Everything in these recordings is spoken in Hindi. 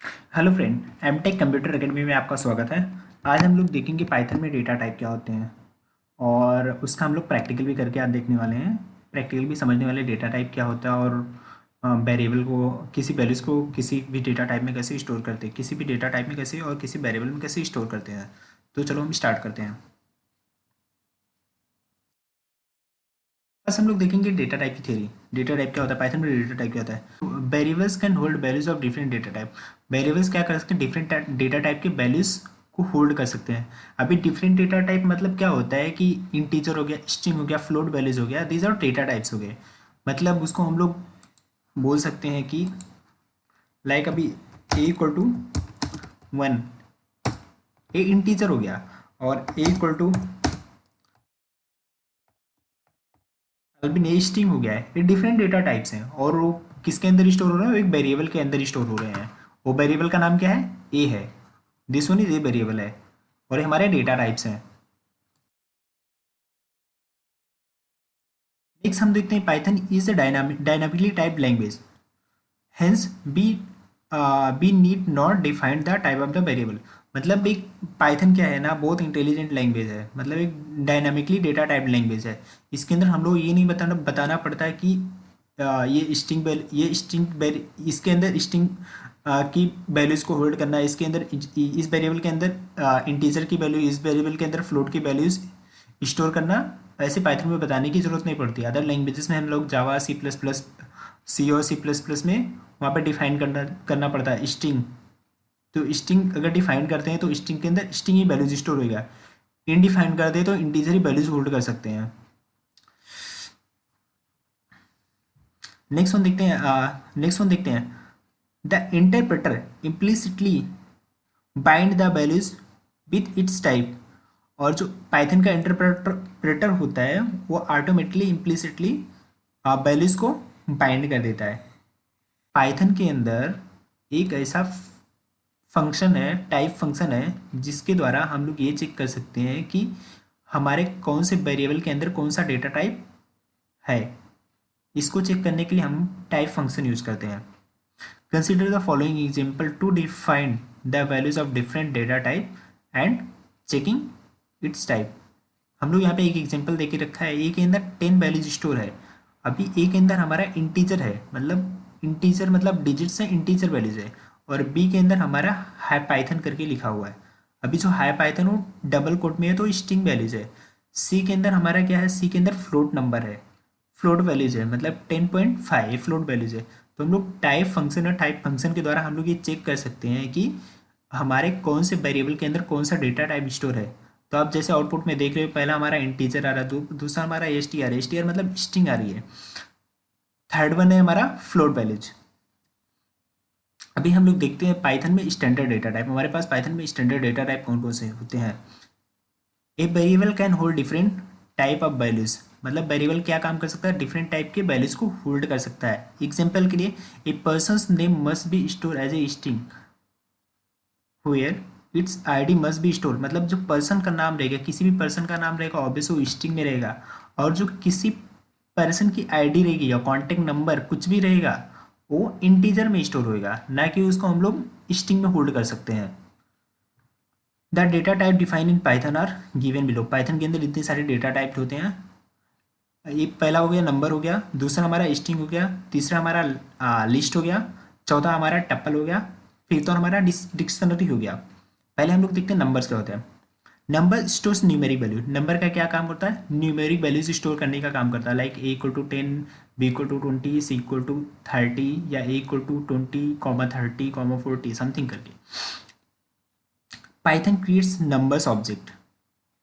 Hello friend, MTech computer academy में आपका स्वागत है। आज हम लोग देखेंगे पाइथन में डेटा टाइप क्या होते हैं और उसका हम लोग प्रैक्टिकल भी करके आज देखने वाले हैं। प्रैक्टिकल भी समझने वाले डेटा टाइप क्या होता है और वेरिएबल को किसी वैल्यूज़ को किसी भी डेटा टाइप में कैसे स्टोर करते हैं, किसी भी डेटा टाइप में कैसे और किसी वेरिएबल में कैसे स्टोर करते हैं। तो चलो हम स्टार्ट करते हैं। बस हम लोग देखेंगे डेटा टाइप की थ्योरी। डेटा टाइप क्या होता है, पाइथन में डेटा टाइप क्या होता है। Variables can hold values of different data type. Variables क्या कर सकते हैं, डिफरेंट डेटा टाइप के वैल्यूज को होल्ड कर सकते हैं। अभी डिफरेंट डेटा टाइप मतलब क्या होता है कि इंटीजर हो गया, स्ट्रिंग हो गया, फ्लोट वैल्यूज हो गया, दीज आर डेटा टाइप्स हो गए। मतलब उसको हम लोग बोल सकते हैं कि लाइक अभी ए इक्वल टू 1, ए इंटीजर हो गया, और ए इक्वल टू अल्बिन स्ट्रिंग हो गया है। ये डिफरेंट डेटा टाइप्स हैं और वो किसके अंदर स्टोर हो रहे हैं, एक वेरिएबल के अंदर स्टोर हो रहे हैं। वो वेरिएबल का नाम क्या है, ए है। This one is a variable है और ये हमारे डेटा टाइप्स हैं। नेक्स्ट हम देखते हैं Python is a dynamically type language, hence we need not defined the type of the variable. मतलब एक पाइथन क्या है ना, बहुत इंटेलिजेंट लैंग्वेज है, मतलब एक डायनामिकली डेटा टाइप लैंग्वेज है। इसके अंदर हम लोग ये नहीं बताना पड़ता है कि इसके अंदर स्ट्रिंग की वैल्यूज को होल्ड करना है, इसके अंदर इस वेरिएबल के अंदर इंटीजर की वैल्यू, इस वेरिएबल के अंदर फ्लोट की वैल्यूज स्टोर करना। ऐसे पाइथन में बताने की जरूरत नहीं पड़ती। अदर लैंग्वेजेस में हम लोग जावा, सी प्लस प्लस, सी और सी प्लस प्लस में वहाँ पे डिफाइन करना करना पड़ता है स्ट्रिंग। तो स्ट्रिंग अगर डिफाइन करते हैं तो स्ट्रिंग के अंदर स्ट्रिंग ही वैल्यूज स्टोर होगा। इन डिफाइन कर दे तो इंटीजर ही वैल्यूज होल्ड कर सकते हैं। नेक्स्ट वन देखते हैं the interpreter implicitly bind the values with its type. और जो पाइथन का इंटरप्रेटर होता है वो ऑटोमेटिकली इम्प्लिसिटली वैल्यूज को बाइंड कर देता है। पाइथन के अंदर एक ऐसा फंक्शन है, टाइप फंक्शन है, जिसके द्वारा हम लोग ये चेक कर सकते हैं कि हमारे कौन से वेरिएबल के अंदर कौन सा डेटा टाइप है। इसको चेक करने के लिए हम टाइप फंक्शन यूज करते हैं। Consider the following example to define the values of different data type and checking its type. हम लोग यहाँ पे एक एग्जाम्पल देके रखा है। ए के अंदर 10 वैल्यूज स्टोर है। अभी ए के अंदर हमारा इंटीजर है, मतलब इंटीजर मतलब डिजिट्स है, इंटीजर वैल्यूज है। और बी के अंदर हमारा हाई पाइथन करके लिखा हुआ है। अभी जो हाई पाइथन वो डबल कोट में है तो स्ट्रिंग वैल्यूज है। सी के अंदर हमारा क्या है, सी के अंदर फ्लोट नंबर है, फ्लोट वैल्यूज है, मतलब 10.5 फ्लोट वैल्यूज है। तो हम लोग टाइप फंक्शन और टाइप फंक्शन के द्वारा हम लोग ये चेक कर सकते हैं कि हमारे कौन से वेरिएबल के अंदर कौन सा डेटा टाइप स्टोर है। तो आप जैसे आउटपुट में देख रहे हो, पहला हमारा इंटीजर आ रहा है, दूसरा हमारा S T R, S T R मतलब स्ट्रिंग आ रही है। थर्ड वन है हमारा फ्लोट वैल्यूज। अभी हम लोग देखते हैं पाइथन में स्टैंडर्ड डेटा टाइप। हमारे पास पाइथन में स्टैंडर्ड डेटा टाइप कौन कौन से होते हैं। A variable can hold different type of values. मतलब वेरिएबल क्या काम कर सकता है, डिफरेंट टाइप के वैल्यूज को होल्ड कर सकता है। एग्जाम्पल के लिए, a person name must be store as a string where its ID must be store. मतलब जो पर्सन का नाम रहेगा, किसी भी पर्सन का नाम रहेगा, ऑब्वियस वो स्ट्रिंग में रहेगा। और जो किसी पर्सन की आईडी रहेगी या कॉन्टेक्ट नंबर कुछ भी रहेगा, वो इंटीजर में स्टोर होएगा, ना कि उसको हम लोग स्ट्रिंग में होल्ड कर सकते हैं। The data type define in Python are given below. Python के अंदर इतने सारे डेटा टाइप होते हैं। ये पहला हो गया नंबर हो गया, दूसरा हमारा स्ट्रिंग हो गया, तीसरा हमारा लिस्ट हो गया, चौथा हमारा टप्पल हो गया, फिर तो हमारा डिक्शनरी हो गया। पहले हम लोग देखते हैं नंबर्स क्या होते हैं। Number stores numeric value. Number का क्या काम करता है, न्यूमेरिक वैल्यूज स्टोर करने का काम करता है। Like A equal to 10, B equal to 20, C equal to 30, या ए इक्वल टू 20, 30, 40 समथिंग करके। Python creates numbers object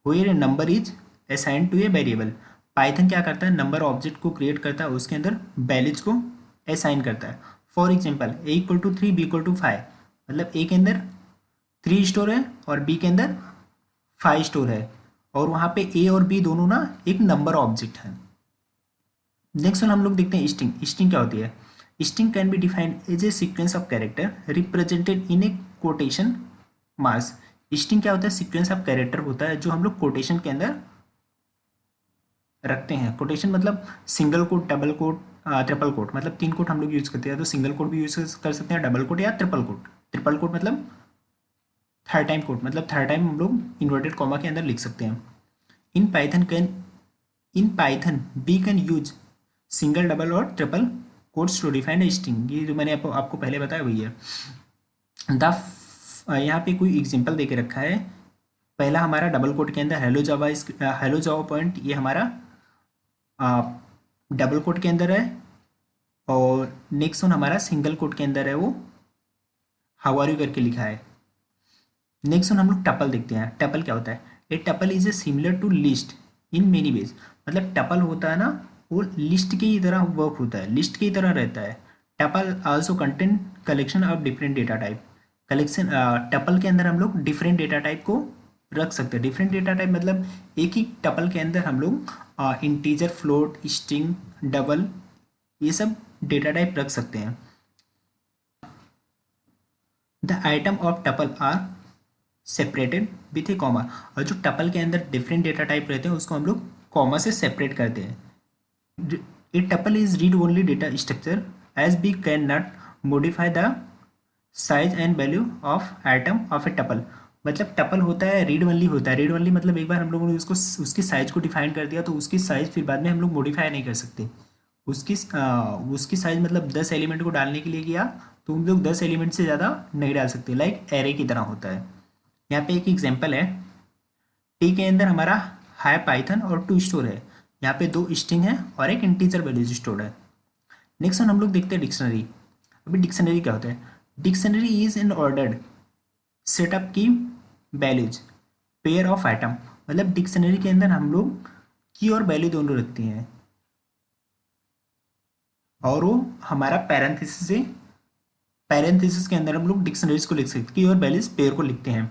where a number is assigned to a variable. Python क्या करता है, नंबर ऑब्जेक्ट को क्रिएट करता है, उसके अंदर वैल्यूज को असाइन करता है। For example, A equal to 3, B equal to 5। मतलब ए के अंदर 3 स्टोर है और बी के अंदर 5 स्टोर है, और वहाँ पे ए और बी दोनों ना एक नंबर ऑब्जेक्ट है। नेक्स्ट वन हम लोग देखते हैं स्ट्रिंग। स्ट्रिंग क्या होती है। String can be defined as a sequence of character represented in a quotation marks. String क्या होता है, सीक्वेंस ऑफ कैरेक्टर होता है जो हम लोग कोटेशन के अंदर रखते हैं। कोटेशन मतलब single quote, double quote, triple quote, मतलब 3 कोट हम लोग यूज करते हैं। तो सिंगल कोट भी यूज कर सकते हैं, डबल कोट या ट्रिपल कोट। ट्रिपल कोट मतलब थर्ड टाइम कोट, मतलब थर्ड टाइम हम लोग इन्वर्टेड कॉमा के अंदर लिख सकते हैं। In Python can in Python we can use single, double और triple quotes to define string. ये जो मैंने आपको पहले बताया वही है। द यहाँ पे कोई एग्जांपल दे के रखा है। पहला हमारा डबल कोट के अंदर हेलो जावा, हेलो जावा पॉइंट, ये हमारा डबल कोट के अंदर है। और नेक्स्ट वन हमारा सिंगल कोट के अंदर है, वो हाउ आर यू करके लिखा है। नेक्स्ट वन हम लोग टपल देखते हैं। टपल क्या होता है? A tuple is a similar to list in many ways. मतलब टपल होता है ना, वो लिस्ट की तरह वर्क होता है, लिस्ट की तरह रहता है। Tuple also contain collection of different data type. Collection tuple के अंदर हम लोग डिफरेंट डेटा टाइप को रख सकते हैं। डिफरेंट डेटा टाइप मतलब एक ही टपल के अंदर हम लोग इंटीजर, फ्लोट, स्ट्रिंग, डबल, ये सब डेटा टाइप रख सकते हैं। The item of tuple are separated with a comma. और जो टपल के अंदर डिफरेंट डेटा टाइप रहते हैं उसको हम लोग कॉमा से सेपरेट करते हैं। A tuple is read only data structure as we can not modify the size and value of item of a tuple. मतलब टपल होता है रीड ओनली होता है। रीड ओनली मतलब एक बार हम लोगों ने उसको उसकी साइज को डिफाइन कर दिया तो उसकी साइज फिर बाद में हम लोग मॉडिफाई नहीं कर सकते। उसकी साइज मतलब 10 एलिमेंट को डालने के लिए किया तो हम लोग 10 एलिमेंट से ज़्यादा नहीं डाल सकते, लाइक एरे की तरह होता है। यहाँ पे एक एग्जांपल है। टी के अंदर हमारा हाई पाइथन और टू स्टोर है। यहाँ पे 2 स्ट्रिंग है और एक इंटीजर वैल्यूज स्टोर है। नेक्स्ट वन हम लोग देखते हैं डिक्शनरी। अभी डिक्शनरी क्या होता है? Dictionary is an ordered setup की वैल्यूज पेयर ऑफ आइटम। मतलब डिक्शनरी के अंदर हम लोग की और वैल्यू दोनों रखते हैं और वो हमारा पैरेंथेसिस के अंदर हम लोग डिक्शनरीज को लिख सकते हैं, की और वैल्यूज पेयर को लिखते हैं।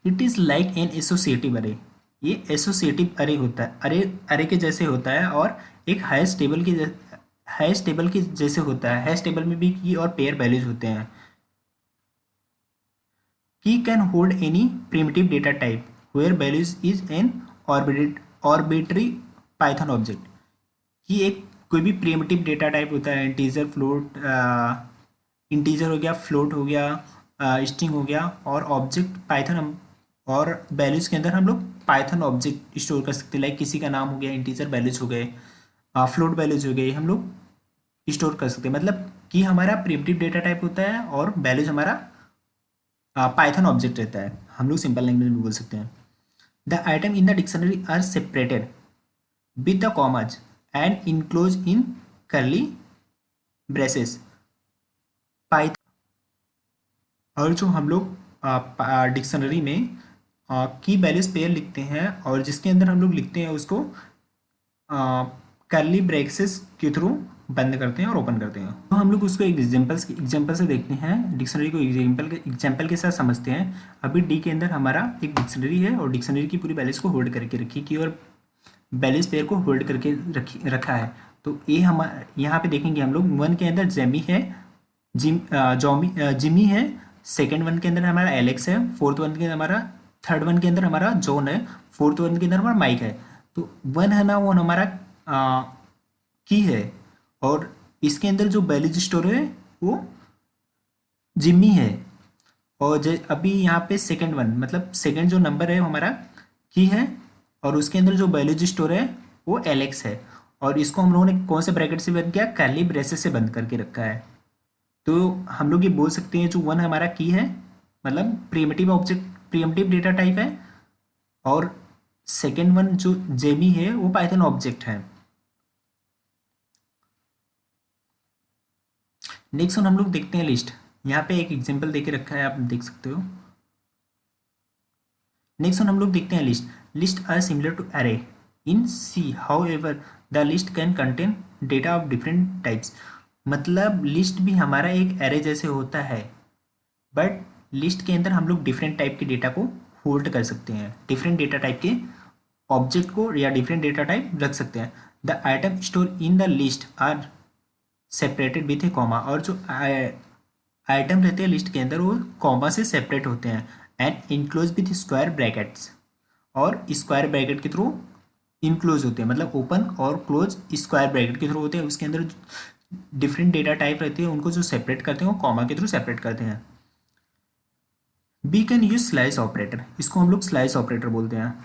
It is like an associative अरे। ये एसोसिएटिव अरे होता है, अरे अरे के जैसे होता है। और एक हैश टेबल के जैसे होता है। हैश टेबल में भी की और पेयर वैल्यूज होते हैं। Key can hold any primitive data type where values is an arbitrary Python object. कि एक कोई भी प्रिमिटिव डेटा टाइप होता है, इंटीजर, फ्लोट, इंटीजर हो गया, फ्लोट हो गया, स्ट्रिंग हो गया, और ऑब्जेक्ट पाइथन हम और वैल्यूज के अंदर हम लोग पाइथन ऑब्जेक्ट स्टोर कर सकते हैं। लाइक किसी का नाम हो गया, इंटीजर वैल्यूज हो गए, फ्लोट वैल्यूज हो गए, हम लोग स्टोर कर सकते हैं। मतलब कि हमारा प्रिमिटिव डेटा टाइप होता है और वैल्यूज हमारा पाइथन ऑब्जेक्ट रहता है। हम लोग सिंपल लैंग्वेज में बोल सकते हैं। The item in the dictionary are separated with the commas and enclose in curly braces. Python और जो हम लोग डिक्शनरी में की वैल्यूज पेयर लिखते हैं और जिसके अंदर हम लोग लिखते हैं उसको करली ब्रेसेस के थ्रू बंद करते हैं और ओपन करते हैं। तो हम लोग उसको एक एग्जांपल से देखते हैं। डिक्शनरी को एग्जांपल के साथ समझते हैं। अभी डी के अंदर हमारा एक डिक्शनरी है और डिक्शनरी की पूरी वैल्यूज को होल्ड करके रखी की और वैल्यूज पेयर को होल्ड करके रखा है। तो ये हम यहाँ पे देखेंगे हम लोग 1 के अंदर जेमी है, जिमी है, सेकेंड वन के अंदर हमारा एलेक्स है, फोर्थ वन के अंदर हमारा, थर्ड वन के अंदर हमारा जॉन है, फोर्थ वन के अंदर हमारा माइक है। तो वन है ना, वो हमारा की है और इसके अंदर जो वैल्यूज स्टोर है वो जिम्मी है। और अभी यहाँ पे सेकेंड वन मतलब सेकेंड जो नंबर है वो हमारा की है और उसके अंदर जो वैल्यूज स्टोर है वो एलेक्स है। और इसको हम लोगों ने कौन से ब्रैकेट से बंद किया? कर्ली ब्रेसेस से बंद करके रखा है। तो हम लोग ये बोल सकते हैं जो वन हमारा की है मतलब प्रिमिटिव डेटा टाइप है और सेकेंड वन जो जेमी है वो पाइथन ऑब्जेक्ट है। नेक्स्ट वन हम लोग देखते हैं लिस्ट। यहाँ पे एक एग्जांपल देके रखा है, आप देख सकते हो। नेक्स्ट वन हम लोग देखते हैं list. List are similar to array in C, however the list can contain data of different types. मतलब लिस्ट भी हमारा एक एरे जैसे होता है बट लिस्ट के अंदर हम लोग डिफरेंट टाइप के डेटा को होल्ड कर सकते हैं। डिफरेंट डेटा टाइप के ऑब्जेक्ट को या डिफरेंट डेटा टाइप रख सकते हैं। The item store in the list are separated with a comma. और जो आइटम रहते हैं लिस्ट के अंदर वो कॉमा से सेपरेट होते हैं and enclose with square brackets. और स्क्वायर ब्रैकेट के थ्रू इनक्लोज होते हैं, मतलब ओपन और क्लोज स्क्वायर ब्रैकेट के थ्रू होते हैं। उसके अंदर डिफरेंट डेटा टाइप रहती है उनको जो सेपरेट करते हैं वो कॉमा के थ्रू सेपरेट करते हैं। We can use slice operator, इसको हम लोग स्लाइस ऑपरेटर बोलते हैं।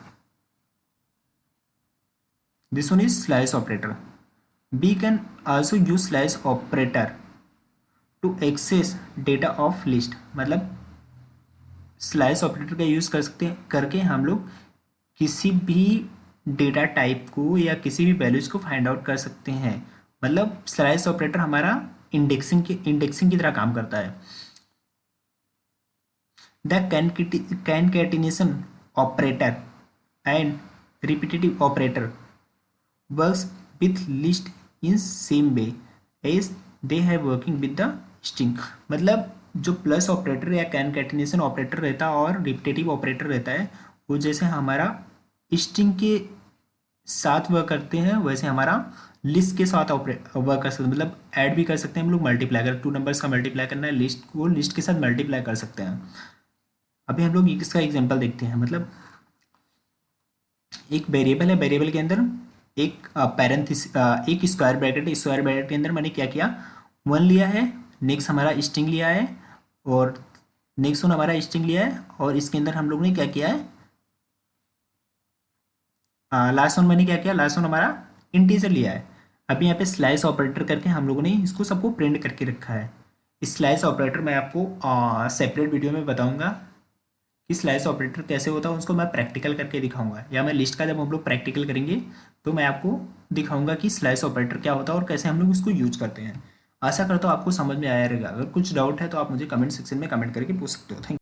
This one is slice operator. We can also use slice operator to access data of list, मतलब स्लाइस ऑपरेटर का यूज कर सकते हैं करके हम लोग किसी भी डेटा टाइप को या किसी भी वैल्यूज को फाइंड आउट कर सकते हैं। मतलब स्लाइस ऑपरेटर हमारा इंडेक्सिंग की तरह काम करता है। The concatenation operator and repetitive operator works with list in same way as they have working with the string। मतलब जो प्लस ऑपरेटर या concatenation ऑपरेटर रहता है और रिपीटेटिव ऑपरेटर रहता है वो जैसे हमारा स्ट्रिंग के साथ वर्क करते हैं वैसे हमारा लिस्ट के साथ वर्क कर सकते हैं। मतलब ऐड भी कर सकते हैं हम लोग, मल्टीप्लाई अगर 2 नंबर्स का मल्टीप्लाई करना है लिस्ट को लिस्ट के साथ मल्टीप्लाई कर सकते हैं। अभी हम लोग इसका एग्जांपल देखते हैं। मतलब एक वेरिएबल है, वेरिएबल के अंदर एक पैरेंथेसिस एक स्क्वायर ब्रैकेट है, स्क्वायर ब्रैकेट के अंदर मैंने क्या किया, 1 लिया है, नेक्स्ट हमारा स्ट्रिंग लिया है और नेक्स्ट वन हमारा स्ट्रिंग लिया है और इसके अंदर हम लोग ने क्या किया है, लास्ट वन मैंने क्या किया, लास्ट वन हमारा इंटीजर लिया है। अभी यहाँ पे स्लाइस ऑपरेटर करके हम लोगों ने इसको सबको प्रिंट करके रखा है। इस स्लाइस ऑपरेटर मैं आपको सेपरेट वीडियो में बताऊंगा कि स्लाइस ऑपरेटर कैसे होता है, उसको मैं प्रैक्टिकल करके दिखाऊंगा, या मैं लिस्ट का जब हम लोग प्रैक्टिकल करेंगे तो मैं आपको दिखाऊंगा कि स्लाइस ऑपरेटर क्या होता है और कैसे हम लोग उसको यूज करते हैं। आशा करता हूँ आपको समझ में आया रहेगा। अगर कुछ डाउट है तो आप मुझे कमेंट सेक्शन में कमेंट करके पूछ सकते हो। थैंक